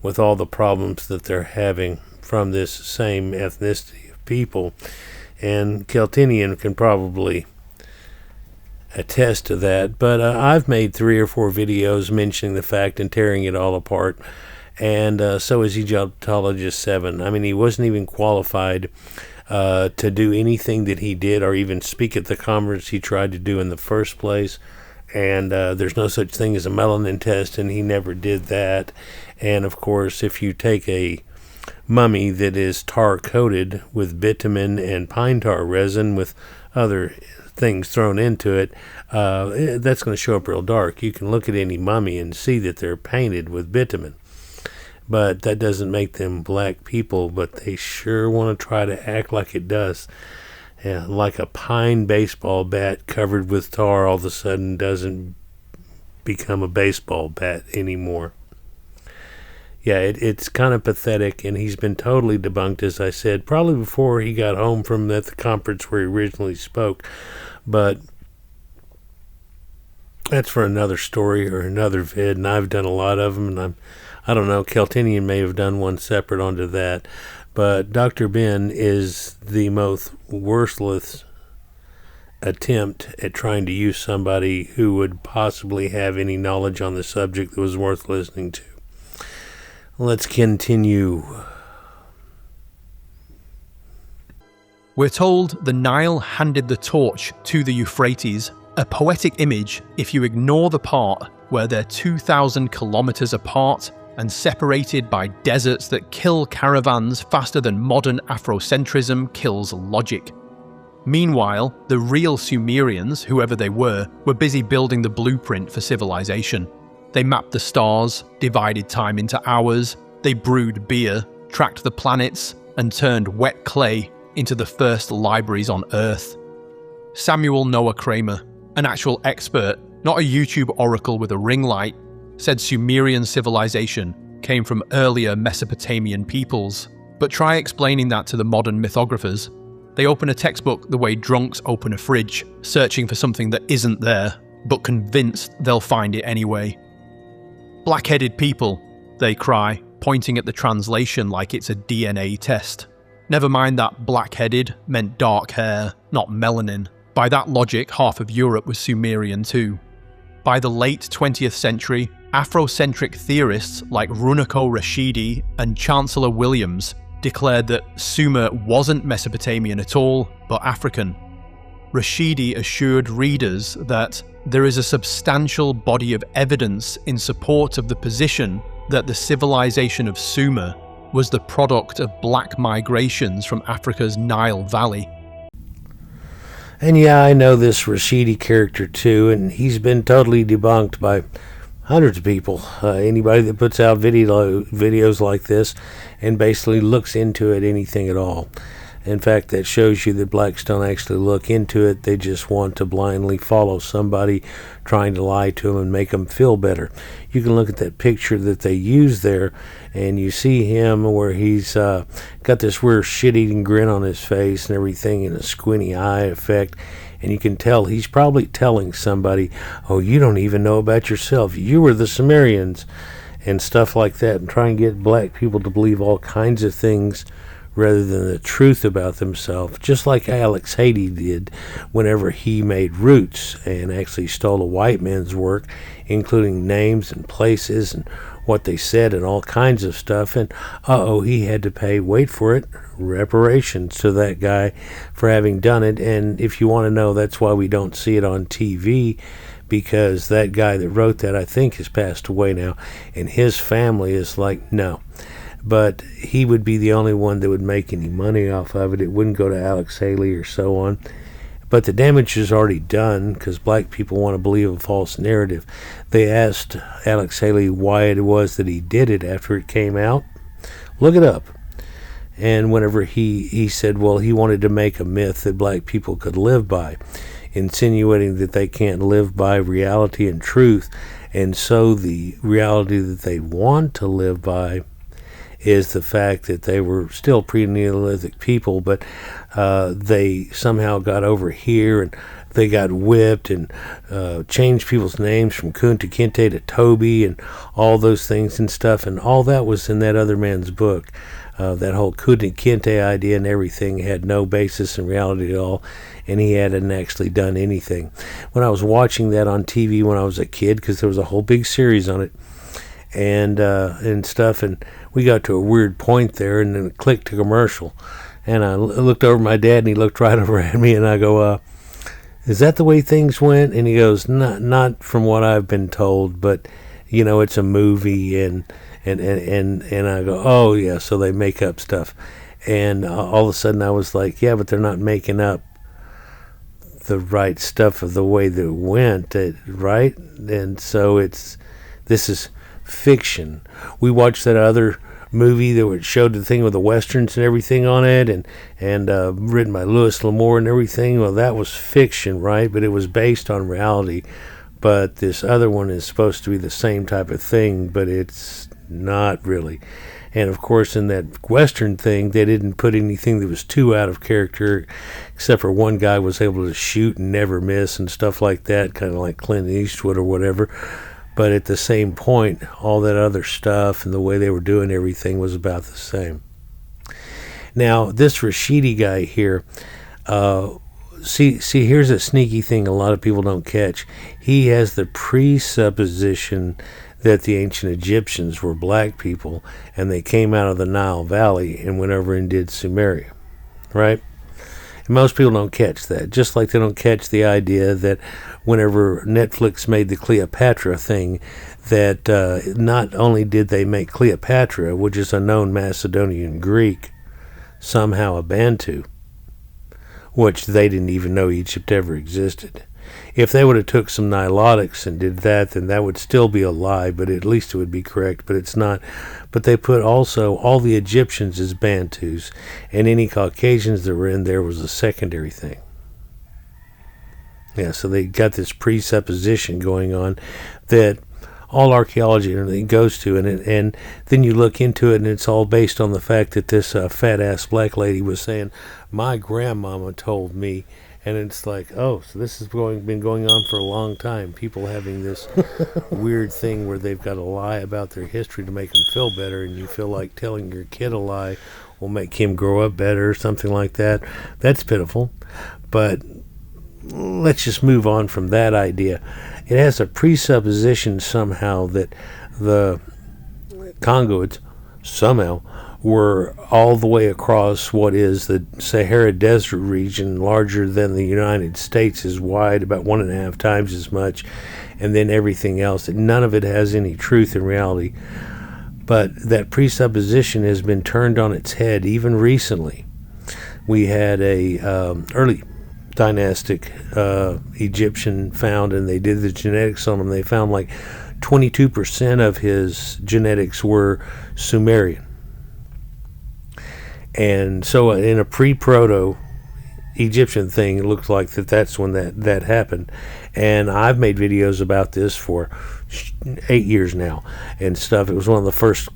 with all the problems that they're having from this same ethnicity of people. And Celtainian can probably attest to that. But I've made 3 or 4 videos mentioning the fact and tearing it all apart. And so is Egyptologist 7. I mean, he wasn't even qualified to do anything that he did, or even speak at the conference he tried to do in the first place. And there's no such thing as a melanin test, and he never did that. And of course, if you take a mummy that is tar coated with bitumen and pine tar resin with other things thrown into it, that's going to show up real dark. You can look at any mummy and see that they're painted with bitumen. But that doesn't make them black people, but they sure want to try to act like it does. Yeah, like a pine baseball bat covered with tar all of a sudden doesn't become a baseball bat anymore. Yeah, it's kind of pathetic, and he's been totally debunked, as I said, probably before he got home from the conference where he originally spoke. But that's for another story or another vid, and I've done a lot of them, and I don't know, Celtainian may have done one separate onto that. But Dr. Ben is the most worthless attempt at trying to use somebody who would possibly have any knowledge on the subject that was worth listening to. Let's continue. We're told the Nile handed the torch to the Euphrates, a poetic image if you ignore the part where they're 2,000 kilometers apart and separated by deserts that kill caravans faster than modern Afrocentrism kills logic. Meanwhile, the real Sumerians, whoever they were busy building the blueprint for civilization. They mapped the stars, divided time into hours, they brewed beer, tracked the planets, and turned wet clay into the first libraries on Earth. Samuel Noah Kramer, an actual expert, not a YouTube oracle with a ring light, said Sumerian civilization came from earlier Mesopotamian peoples. But try explaining that to the modern mythographers. They open a textbook the way drunks open a fridge, searching for something that isn't there, but convinced they'll find it anyway. Black-headed people, they cry, pointing at the translation like it's a DNA test. Never mind that black-headed meant dark hair, not melanin. By that logic, half of Europe was Sumerian too. By the late 20th century, Afrocentric theorists like Runako Rashidi and Chancellor Williams declared that Sumer wasn't Mesopotamian at all, but African. Rashidi assured readers that there is a substantial body of evidence in support of the position that the civilization of Sumer was the product of black migrations from Africa's Nile Valley. And yeah, I know this Rashidi character too, and he's been totally debunked by hundreds of people. Anybody that puts out videos like this and basically looks into it, anything at all. In fact, that shows you that blacks don't actually look into it. They just want to blindly follow somebody trying to lie to them and make them feel better. You can look at that picture that they use there, and you see him where he's got this weird shit-eating grin on his face and everything, and a squinty eye effect. And you can tell he's probably telling somebody, oh, you don't even know about yourself. You were the Sumerians, and stuff like that, and try and get black people to believe all kinds of things rather than the truth about themselves, just like Alex Haley did whenever he made Roots and actually stole a white man's work, including names and places and what they said and all kinds of stuff. And he had to pay, wait for it, reparations to that guy for having done it. And if you want to know, that's why we don't see it on TV, because that guy that wrote that, I think, has passed away now, and his family is like, no. But he would be the only one that would make any money off of it. It wouldn't go to Alex Haley or so on. But the damage is already done because black people want to believe a false narrative. They asked Alex Haley why it was that he did it after it came out. Look it up. And whenever he said, well, he wanted to make a myth that black people could live by, insinuating that they can't live by reality and truth. And so the reality that they want to live by is the fact that they were still pre-Neolithic people, but they somehow got over here and they got whipped and changed people's names from Kunta Kinte to Toby and all those things and stuff, and all that was in that other man's book. That whole Kunta Kinte idea and everything had no basis in reality at all, and he hadn't actually done anything. When I was watching that on TV when I was a kid, because there was a whole big series on it, and stuff, and we got to a weird point there, and then it clicked to commercial, and I looked over at my dad, and he looked right over at me, and I go, is that the way things went? And he goes, not from what I've been told, but, it's a movie, and and I go, oh yeah, so they make up stuff. And all of a sudden I was like, yeah, but they're not making up the right stuff of the way that it went, right? And so this is fiction. We watched that other movie that showed the thing with the westerns and everything on it, and written by Louis L'Amour and everything. Well, that was fiction, right? But it was based on reality. But this other one is supposed to be the same type of thing, but it's not really. And of course, in that Western thing, they didn't put anything that was too out of character, except for one guy was able to shoot and never miss and stuff like that, kind of like Clint Eastwood or whatever. But at the same point, all that other stuff and the way they were doing everything was about the same. Now, this Rashidi guy here, see, here's a sneaky thing a lot of people don't catch. He has the presupposition that the ancient Egyptians were black people, and they came out of the Nile Valley and went over and did Sumeria, right? And most people don't catch that, just like they don't catch the idea that whenever Netflix made the Cleopatra thing, that not only did they make Cleopatra, which is a known Macedonian Greek, somehow a Bantu, which they didn't even know Egypt ever existed. If they would have took some Nilotics and did that, then that would still be a lie, but at least it would be correct, but it's not. But they put also all the Egyptians as Bantus, and any Caucasians that were in there was a secondary thing. Yeah, so they got this presupposition going on that all archaeology goes to, and then you look into it, and it's all based on the fact that this fat-ass black lady was saying, my grandmama told me. And it's like, oh, so this has been going on for a long time. People having this weird thing where they've got to lie about their history to make them feel better, and you feel like telling your kid a lie will make him grow up better or something like that. That's pitiful. But let's just move on from that idea. It has a presupposition somehow that the Congoids somehow were all the way across what is the Sahara Desert region, larger than the United States, is wide, about 1.5 times as much, and then everything else. None of it has any truth in reality. But that presupposition has been turned on its head even recently. We had a early dynastic Egyptian found, and they did the genetics on him. They found like 22% of his genetics were Sumerian. And so in a pre-proto Egyptian thing, it looked like that's when that happened. And I've made videos about this for 8 years now and stuff. It was one of the first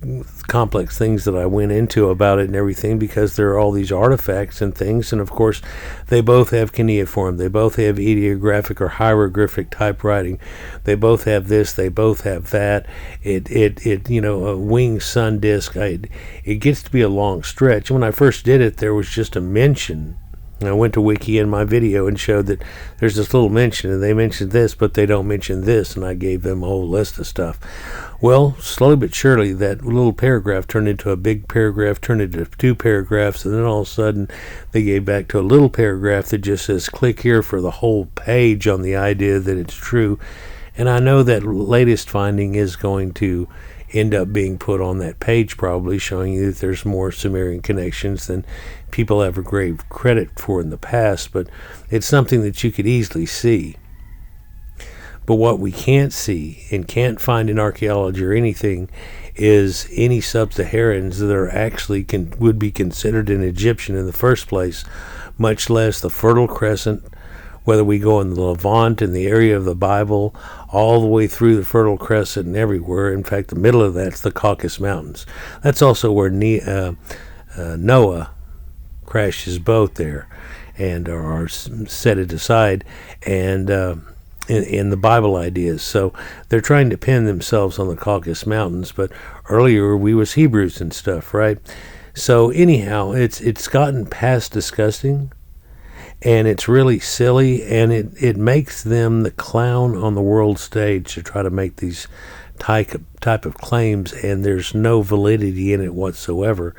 complex things that I went into about it and everything, because there are all these artifacts and things, and of course they both have cuneiform, they both have ideographic or hieroglyphic typewriting, they both have this, they both have that. It you know, a winged sun disk. It gets to be a long stretch. And when I first did it, there was just a mention. I went to Wiki in my video and showed that there's this little mention, and they mentioned this, but they don't mention this, and I gave them a whole list of stuff. Well, slowly but surely, that little paragraph turned into a big paragraph, turned into 2 paragraphs, and then all of a sudden, they gave back to a little paragraph that just says, click here for the whole page on the idea that it's true. And I know that latest finding is going to end up being put on that page, probably showing you that there's more Sumerian connections than people ever gave credit for in the past, but it's something that you could easily see. But what we can't see and can't find in archaeology or anything is any sub-Saharans that are actually would be considered an Egyptian in the first place, much less the Fertile Crescent, whether we go in the Levant, in the area of the Bible, all the way through the Fertile Crescent and everywhere. In fact, the middle of that's the Caucasus Mountains. That's also where Noah crashed his boat there, and are set it aside, and in the Bible ideas. So they're trying to pin themselves on the Caucasus Mountains, but earlier we was Hebrews and stuff, right? So anyhow, it's gotten past disgusting, and it's really silly, and it makes them the clown on the world stage to try to make these type of claims, and there's no validity in it whatsoever.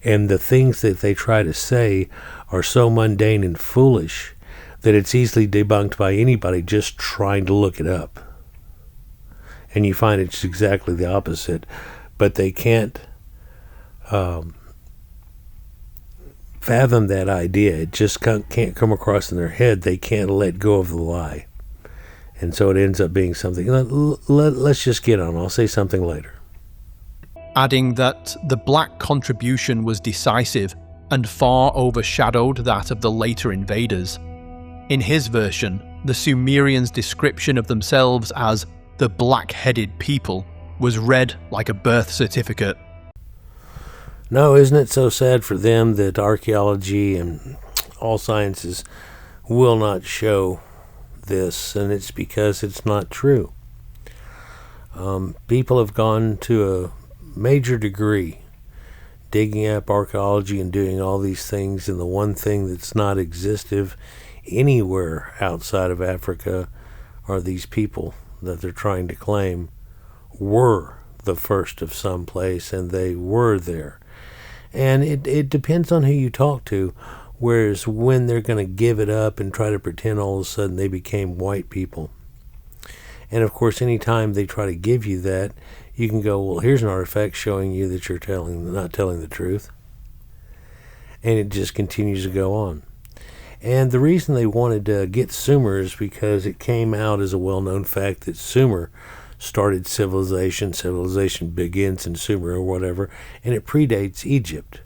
And the things that they try to say are so mundane and foolish that it's easily debunked by anybody just trying to look it up. And you find it's exactly the opposite. but they can't fathom that idea. It just can't come across in their head. They can't let go of the lie. And so it ends up being something. Let's just get on. I'll say something later. Adding that the black contribution was decisive and far overshadowed that of the later invaders. In his version, the Sumerians' description of themselves as the black-headed people was read like a birth certificate. No, isn't it so sad for them that archaeology and all sciences will not show this, and it's because it's not true. People have gone to a major degree digging up archaeology and doing all these things, and the one thing that's not existent anywhere outside of Africa are these people that they're trying to claim were the first of some place, and they were there. And it depends on who you talk to, whereas when they're going to give it up and try to pretend all of a sudden they became white people. And of course, anytime they try to give you that, you can go, well, here's an artifact showing you that you're not telling the truth. And it just continues to go on. And the reason they wanted to get Sumer is because it came out as a well-known fact that Sumer started civilization. Civilization begins in Sumer or whatever, and it predates Egypt.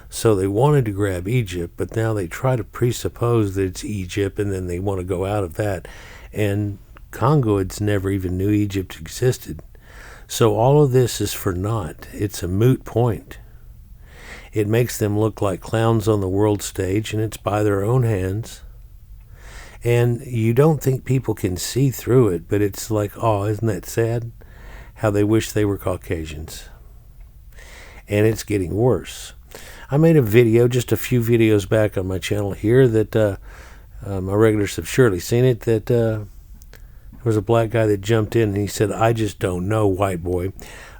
So they wanted to grab Egypt, but now they try to presuppose that it's Egypt, and then they want to go out of that. And Congoids never even knew Egypt existed. So all of this is for naught. It's a moot point. It makes them look like clowns on the world stage, and it's by their own hands. And you don't think people can see through it, but it's like, oh, isn't that sad? How they wish they were Caucasians. And it's getting worse. I made a video, just a few videos back on my channel here, that my regulars have surely seen it, that there was a black guy that jumped in and he said, I just don't know, white boy.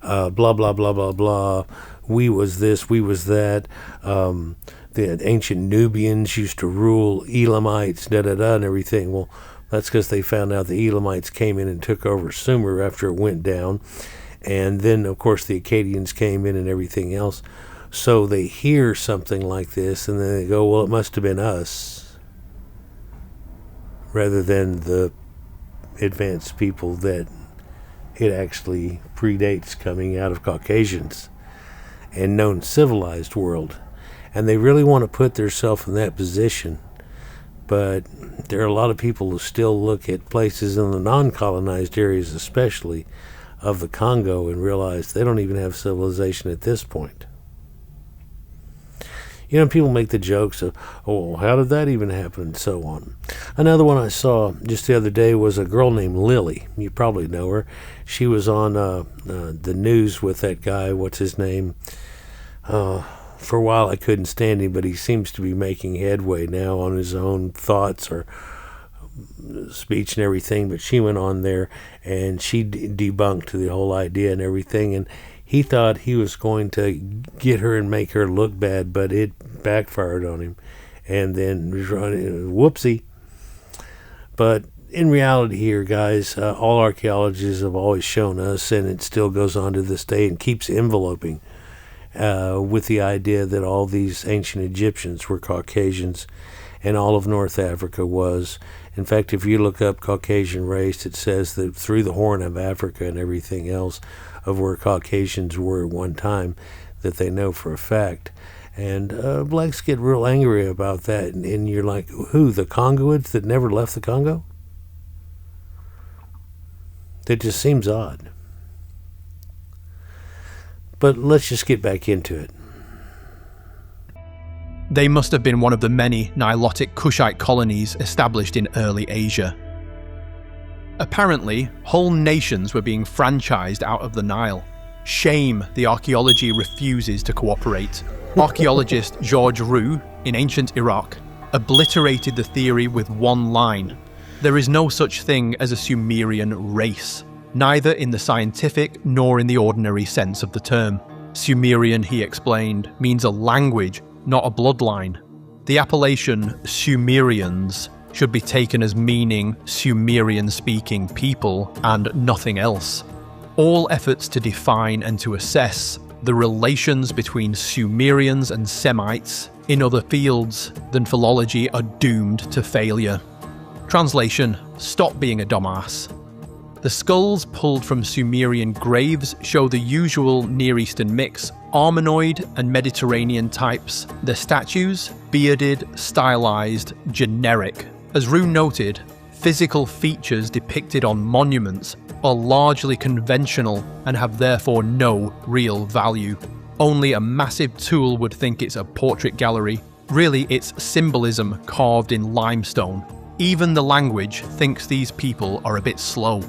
Blah, blah, blah, blah, blah. We was this, we was that. The ancient Nubians used to rule Elamites, da-da-da, and everything. Well, that's because they found out the Elamites came in and took over Sumer after it went down. And then, of course, the Akkadians came in and everything else. So they hear something like this, and then they go, well, it must have been us, rather than the advanced people that it actually predates coming out of Caucasians and known civilized world. And they really want to put themselves in that position. But there are a lot of people who still look at places in the non-colonized areas, especially of the Congo, and realize they don't even have civilization at this point. You know, people make the jokes of, oh, how did that even happen, and so on. Another one I saw just the other day was a girl named Lily. You probably know her. She was on the news with that guy, what's his name? For a while I couldn't stand him, but he seems to be making headway now on his own thoughts or speech and everything. But she went on there and she debunked the whole idea and everything, and he thought he was going to get her and make her look bad, but it backfired on him. And then, whoopsie. But in reality here, guys, all archaeologists have always shown us, and it still goes on to this day and keeps enveloping with the idea that all these ancient Egyptians were Caucasians and all of North Africa was. In fact, if you look up Caucasian race, it says that through the Horn of Africa and everything else of where Caucasians were at one time, that they know for a fact. And blacks get real angry about that. And you're like, who, the Congoids that never left the Congo? That just seems odd. But let's just get back into it. They must have been one of the many Nilotic Kushite colonies established in early Asia. Apparently, whole nations were being franchised out of the Nile. Shame the archaeology refuses to cooperate. Archaeologist George Roux, in ancient Iraq, obliterated the theory with one line. There is no such thing as a Sumerian race, neither in the scientific nor in the ordinary sense of the term. Sumerian, he explained, means a language, not a bloodline. The appellation Sumerians should be taken as meaning Sumerian-speaking people and nothing else. All efforts to define and to assess the relations between Sumerians and Semites in other fields than philology are doomed to failure. Translation: stop being a dumbass. The skulls pulled from Sumerian graves show the usual Near Eastern mix, Armenoid and Mediterranean types. The statues, bearded, stylized, generic. As Rune noted, physical features depicted on monuments are largely conventional and have therefore no real value. Only a massive tool would think it's a portrait gallery. Really, it's symbolism carved in limestone. Even the language thinks these people are a bit slow.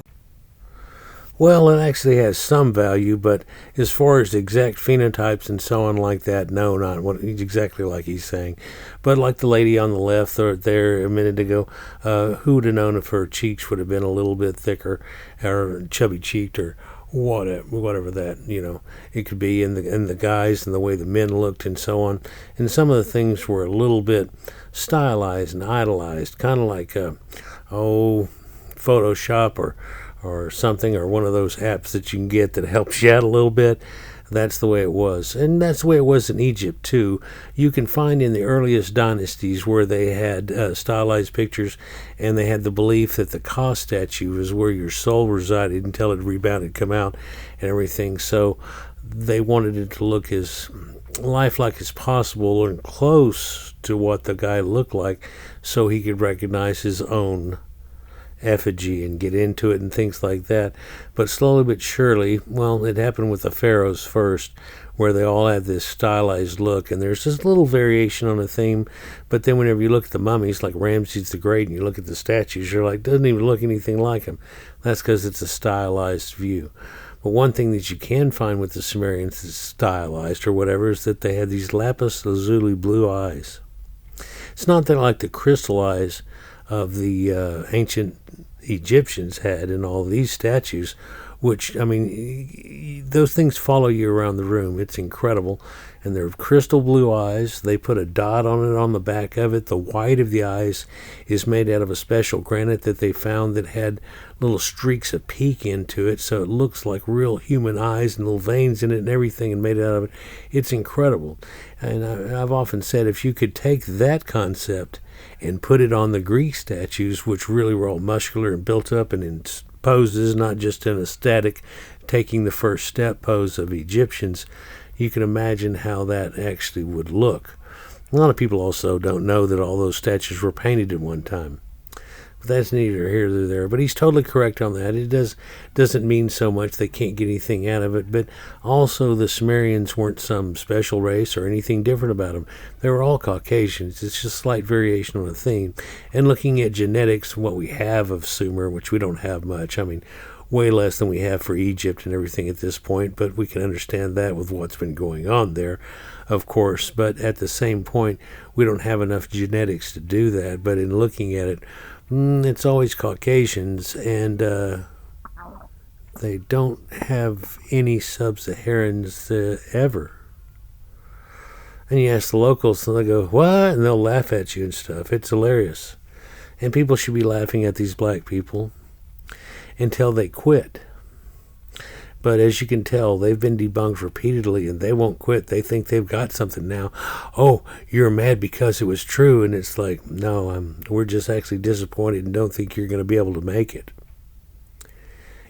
Well, it actually has some value, but as far as exact phenotypes and so on like that, no, not what exactly like he's saying. But like the lady on the left there a minute ago, who would have known if her cheeks would have been a little bit thicker or chubby-cheeked or whatever that, it could be in the guys and the way the men looked and so on. And some of the things were a little bit stylized and idolized, kind of like, Photoshop or something, or one of those apps that you can get that helps you out a little bit. That's the way it was. And that's the way it was in Egypt, too. You can find in the earliest dynasties where they had stylized pictures, and they had the belief that the Ka statue was where your soul resided until it rebounded, come out, and everything. So they wanted it to look as lifelike as possible and close to what the guy looked like so he could recognize his own effigy and get into it and things like that. But slowly but surely, well, it happened with the pharaohs first, where they all had this stylized look, and there's this little variation on a theme. But then whenever you look at the mummies like Ramses the Great and you look at the statues, you're like, doesn't even look anything like him. That's because it's a stylized view. But one thing that you can find with the Sumerians that's stylized or whatever is that they had these lapis lazuli blue eyes. It's not that like the crystal eyes of the ancient Egyptians had in all these statues, which, those things follow you around the room. It's incredible. And they're crystal blue eyes. They put a dot on it on the back of it. The white of the eyes is made out of a special granite that they found that had little streaks of peak into it, so it looks like real human eyes and little veins in it and everything, and made out of it. It's incredible. And I've often said if you could take that concept and put it on the Greek statues, which really were all muscular and built up and in poses, not just in a static taking the first step pose of Egyptians, you can imagine how that actually would look. A lot of people also don't know that all those statues were painted at one time. But that's neither here nor there. But he's totally correct on that. It doesn't mean so much they can't get anything out of it. But also the Sumerians weren't some special race or anything different about them. They were all Caucasians. It's just slight variation on a theme. And looking at genetics, what we have of Sumer, which we don't have much. Way less than we have for Egypt and everything at this point, but we can understand that with what's been going on there, of course. But at the same point, we don't have enough genetics to do that. But in looking at it, it's always Caucasians, and they don't have any sub-Saharans ever. And you ask the locals, and they go, what? And they'll laugh at you and stuff. It's hilarious. And people should be laughing at these black people until they quit. But as you can tell, they've been debunked repeatedly, and they won't quit. They think they've got something now. Oh, you're mad because it was true. And it's like, no, we're just actually disappointed and don't think you're going to be able to make it.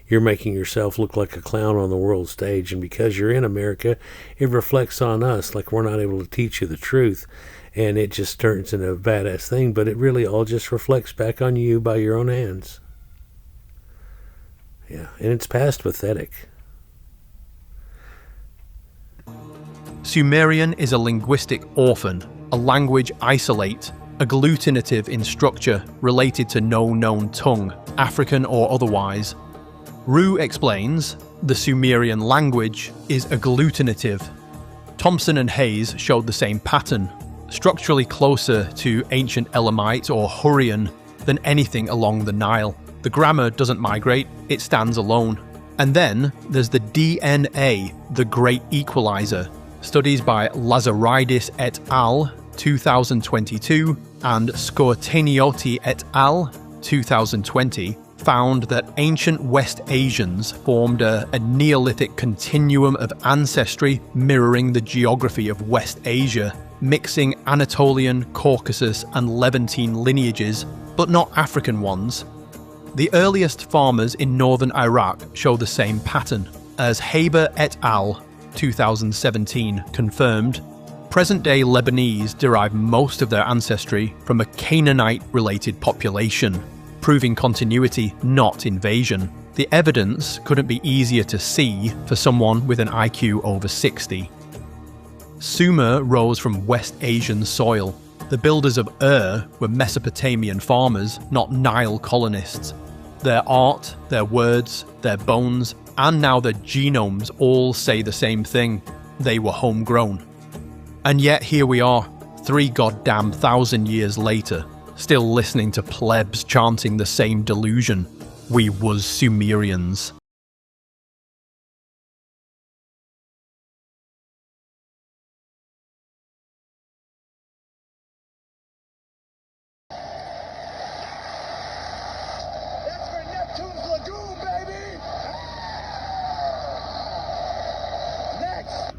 You're making yourself look like a clown on the world stage, and because you're in America, it reflects on us like we're not able to teach you the truth, and it just turns into a badass thing, but it really all just reflects back on you by your own hands. Yeah, and it's past pathetic. Sumerian is a linguistic orphan, a language isolate, agglutinative in structure, related to no known tongue, African or otherwise. Rue explains, the Sumerian language is agglutinative. Thompson and Hayes showed the same pattern, structurally closer to ancient Elamite or Hurrian than anything along the Nile. The grammar doesn't migrate, it stands alone. And then there's the DNA, the Great Equalizer. Studies by Lazaridis et al. 2022 and Scortaniotti et al. 2020 found that ancient West Asians formed a Neolithic continuum of ancestry mirroring the geography of West Asia, mixing Anatolian, Caucasus and Levantine lineages, but not African ones. The earliest farmers in northern Iraq show the same pattern, as Haber et al. 2017 confirmed. Present-day Lebanese derive most of their ancestry from a Canaanite-related population, proving continuity, not invasion. The evidence couldn't be easier to see for someone with an IQ over 60. Sumer rose from West Asian soil. The builders of Ur were Mesopotamian farmers, not Nile colonists. Their art, their words, their bones, and now their genomes all say the same thing. They were homegrown. And yet here we are, 3 goddamn thousand years later, still listening to plebs chanting the same delusion. We was Sumerians. That's for Neptunes Lagoon, baby! Next!